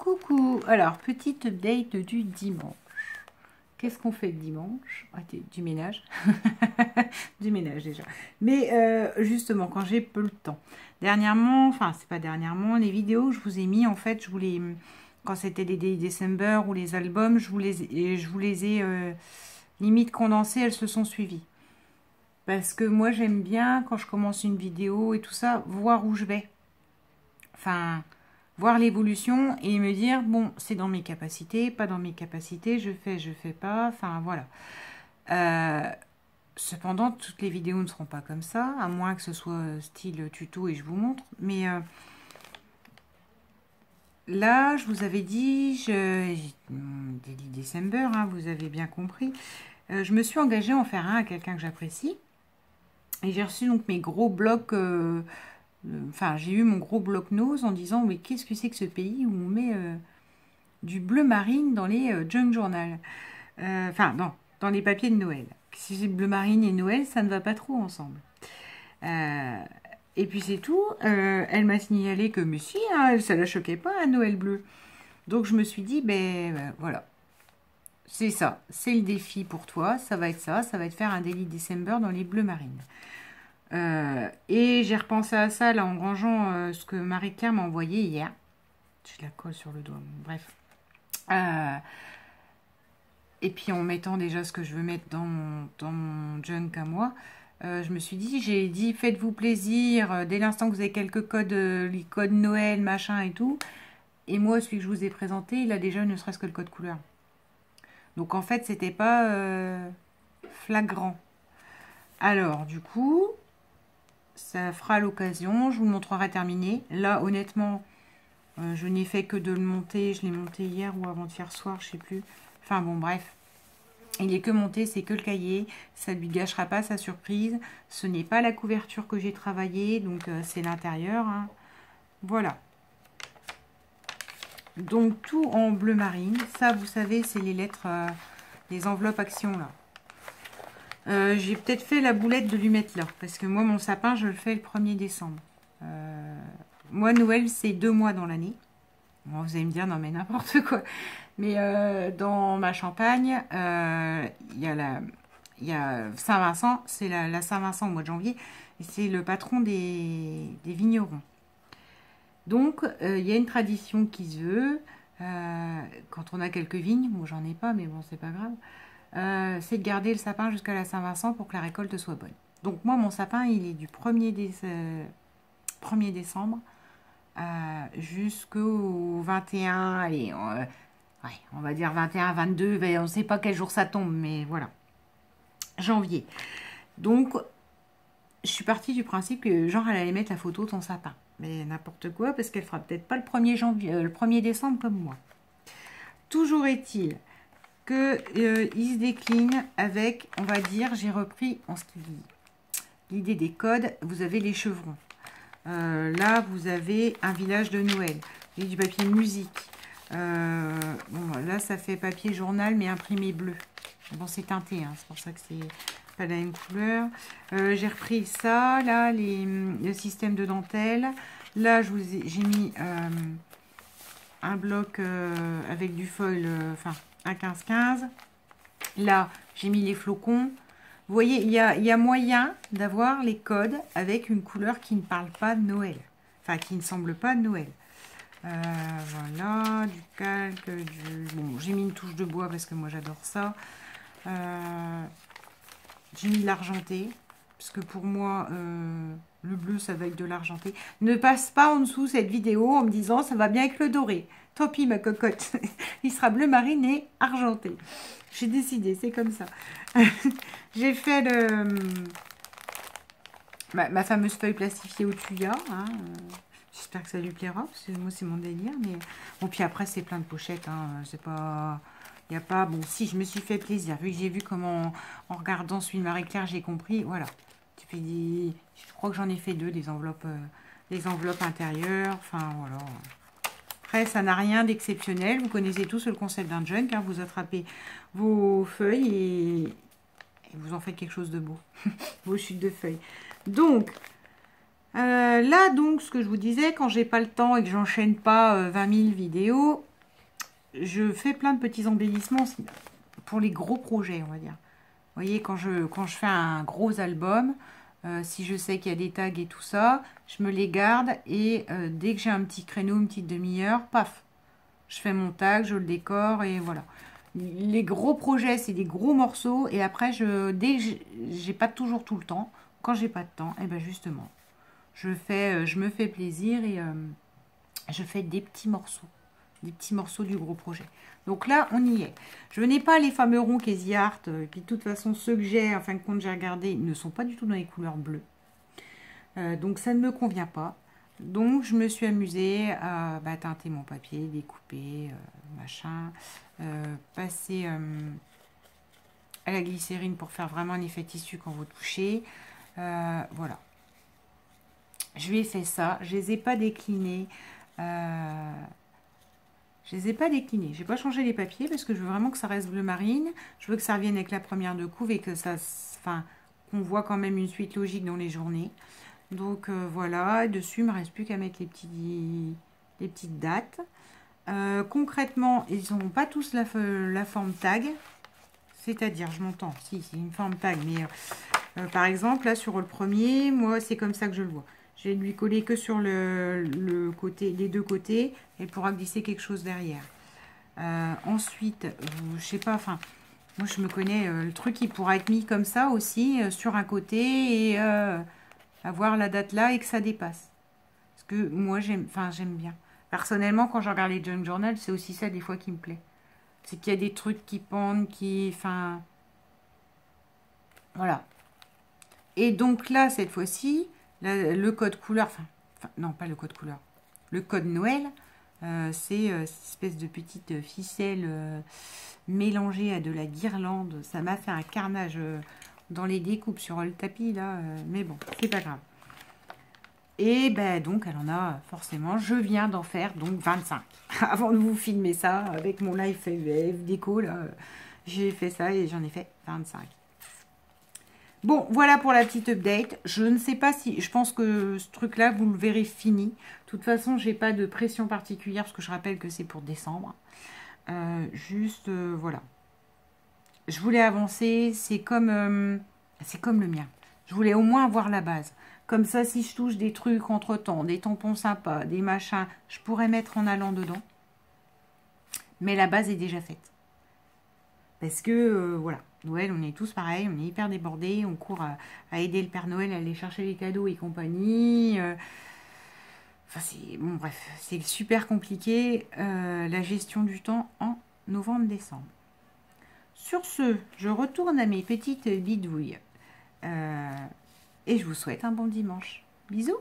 Coucou, alors petite update du dimanche. Qu'est-ce qu'on fait le dimanche? Du ménage. Du ménage déjà. Mais justement, quand j'ai peu le temps. Dernièrement, enfin c'est pas dernièrement, les vidéos que je vous ai mis, en fait, je voulais, quand c'était les Daily December ou les albums, je vous les ai limite condensées, elles se sont suivies. Parce que moi j'aime bien, quand je commence une vidéo et tout ça, voir où je vais. Enfin, voir l'évolution et me dire, bon, c'est dans mes capacités, pas dans mes capacités, je fais pas, enfin voilà. Cependant, toutes les vidéos ne seront pas comme ça, à moins que ce soit style tuto et je vous montre. Mais là, je vous avais dit, Daily December, hein, vous avez bien compris, je me suis engagée à en faire un à quelqu'un que j'apprécie. Et j'ai reçu donc mes gros blocs... Enfin, j'ai eu mon gros bloc-nose en disant, mais qu'est-ce que c'est que ce pays où on met du bleu marine dans les junk journal? Enfin, non, dans les papiers de Noël. Si c'est bleu marine et Noël, ça ne va pas trop ensemble. Et puis c'est tout. Elle m'a signalé que, mais si, hein, ça la choquait pas, un Noël bleu. Donc je me suis dit, ben voilà, c'est ça, c'est le défi pour toi, ça va être ça va être faire un Daily December dans les bleus marines. Et j'ai repensé à ça là en rangeant ce que Marie-Claire m'a envoyé hier. Je la colle sur le doigt, bref. Et puis en mettant déjà ce que je veux mettre dans mon junk à moi, je me suis dit, j'ai dit faites-vous plaisir, dès l'instant que vous avez quelques codes, les codes Noël, machin et tout. Et moi, celui que je vous ai présenté, il a déjà ne serait-ce que le code couleur. Donc en fait, c'était pas flagrant. Alors du coup... ça fera l'occasion, je vous le montrerai terminé. Là, honnêtement, je n'ai fait que de le monter. Je l'ai monté hier ou avant-hier soir, je sais plus. Enfin bon, bref. Il n'est que monté, c'est que le cahier. Ça ne lui gâchera pas sa surprise. Ce n'est pas la couverture que j'ai travaillée, donc c'est l'intérieur. Hein. Voilà. Donc tout en bleu marine. Ça, vous savez, c'est les lettres, les enveloppes action là. J'ai peut-être fait la boulette de lui mettre là, parce que moi, mon sapin, je le fais le 1er décembre. Moi, Noël, c'est 2 mois dans l'année. Bon, vous allez me dire, non mais n'importe quoi. Mais dans ma Champagne, il y a Saint-Vincent, c'est la Saint-Vincent au mois de janvier, et c'est le patron des vignerons. Donc, il y a une tradition qui se veut, quand on a quelques vignes, moi j'en ai pas, mais bon, c'est pas grave. C'est de garder le sapin jusqu'à la Saint-Vincent pour que la récolte soit bonne. Donc moi, mon sapin, il est du 1er décembre jusqu'au 21, allez, on va dire 21, 22, on ne sait pas quel jour ça tombe, mais voilà, janvier. Donc, je suis partie du principe que genre, elle allait mettre la photo de son sapin. Mais n'importe quoi, parce qu'elle fera peut-être pas le 1er décembre comme moi. Toujours est-il que il se décline avec, on va dire, j'ai repris en ce qui dit l'idée des codes. Vous avez les chevrons. Là, vous avez un village de Noël. J'ai du papier musique. Bon, là, ça fait papier journal, mais imprimé bleu. Bon, c'est teinté, hein, c'est pour ça que c'est pas la même couleur. J'ai repris ça, là, le système de dentelle. Là, j'ai mis un bloc avec du foil, enfin, un 15-15. Là, j'ai mis les flocons. Vous voyez, il y a moyen d'avoir les codes avec une couleur qui ne parle pas de Noël. Enfin, qui ne semble pas de Noël. Voilà, du calque, bon, j'ai mis une touche de bois parce que moi j'adore ça. J'ai mis de l'argenté, parce que pour moi, le bleu, ça va avec de l'argenté. Ne passe pas en dessous cette vidéo en me disant, ça va bien avec le doré. Tant pis, ma cocotte. Il sera bleu marine et argenté. J'ai décidé, c'est comme ça. J'ai fait ma fameuse feuille plastifiée au tuya. Hein. J'espère que ça lui plaira, parce que moi, c'est mon délire. Mais bon, puis après, c'est plein de pochettes. Hein. C'est pas... Il n'y a pas... Bon, si, je me suis fait plaisir. Vu que j'ai vu comment, en regardant celui de Marie-Claire, j'ai compris. Voilà. Tu fais des... Je crois que j'en ai fait 2, des enveloppes intérieures. Enfin, voilà. Après, ça n'a rien d'exceptionnel. Vous connaissez tous le concept d'un junk. Hein. Vous attrapez vos feuilles et vous en faites quelque chose de beau. Vos chutes de feuilles. Donc, là, donc, ce que je vous disais, quand j'ai pas le temps et que j'enchaîne pas 20 000 vidéos, je fais plein de petits embellissements pour les gros projets, on va dire. Vous voyez, quand je fais un gros album, si je sais qu'il y a des tags et tout ça, je me les garde et dès que j'ai un petit créneau, une petite demi-heure, paf, je fais mon tag, je le décore et voilà. Les gros projets, c'est des gros morceaux et après, dès que j'ai pas toujours tout le temps, quand j'ai pas de temps, et ben justement, je me fais plaisir et je fais des petits morceaux du gros projet. Donc là, on y est. Je n'ai pas les fameux ronds Casey Art, qui de toute façon, ceux que j'ai, en fin de compte, j'ai regardé, ne sont pas du tout dans les couleurs bleues. Donc ça ne me convient pas. Donc je me suis amusée à teinter mon papier, découper, machin, passer à la glycérine pour faire vraiment un effet tissu quand vous touchez. Voilà. Je lui ai fait ça. Je les ai pas déclinés. Je les ai pas déclinés. J'ai pas changé les papiers parce que je veux vraiment que ça reste bleu marine. Je veux que ça revienne avec la première de couve et que ça, enfin, qu'on voit quand même une suite logique dans les journées. Donc voilà. Dessus, il me reste plus qu'à mettre les petites dates. Concrètement, ils n'ont pas tous la forme tag. C'est-à-dire, je m'entends. Si, c'est une forme tag, mais par exemple, là sur le premier, moi, c'est comme ça que je le vois. Je vais lui coller que sur le côté, les deux côtés. Elle pourra glisser quelque chose derrière. Ensuite, je sais pas, enfin, moi je me connais, le truc il pourra être mis comme ça aussi, sur un côté et avoir la date là et que ça dépasse. Parce que moi j'aime bien. Personnellement, quand je regarde les junk journal, c'est aussi ça des fois qui me plaît. C'est qu'il y a des trucs qui pendent, enfin, voilà. Et donc là, cette fois-ci, le code couleur, non, pas le code couleur, le code Noël, c'est cette espèce de petite ficelle mélangée à de la guirlande. Ça m'a fait un carnage dans les découpes sur le tapis, là, mais bon, c'est pas grave. Et ben donc, elle en a forcément, je viens d'en faire donc 25. Avant de vous filmer ça, avec mon live déco, là, j'ai fait ça et j'en ai fait 25. Bon, voilà pour la petite update. Je ne sais pas si... Je pense que ce truc-là, vous le verrez fini. De toute façon, j'ai pas de pression particulière, parce que je rappelle que c'est pour décembre. Voilà. Je voulais avancer, c'est comme le mien. Je voulais au moins avoir la base. Comme ça, si je touche des trucs entre-temps, des tampons sympas, des machins, je pourrais mettre en allant dedans. Mais la base est déjà faite. Parce que, voilà, Noël, on est tous pareils, on est hyper débordés, on court à aider le Père Noël à aller chercher les cadeaux et compagnie. Enfin, bon, bref, c'est super compliqué, la gestion du temps en novembre-décembre. Sur ce, je retourne à mes petites bidouilles. Et je vous souhaite un bon dimanche. Bisous!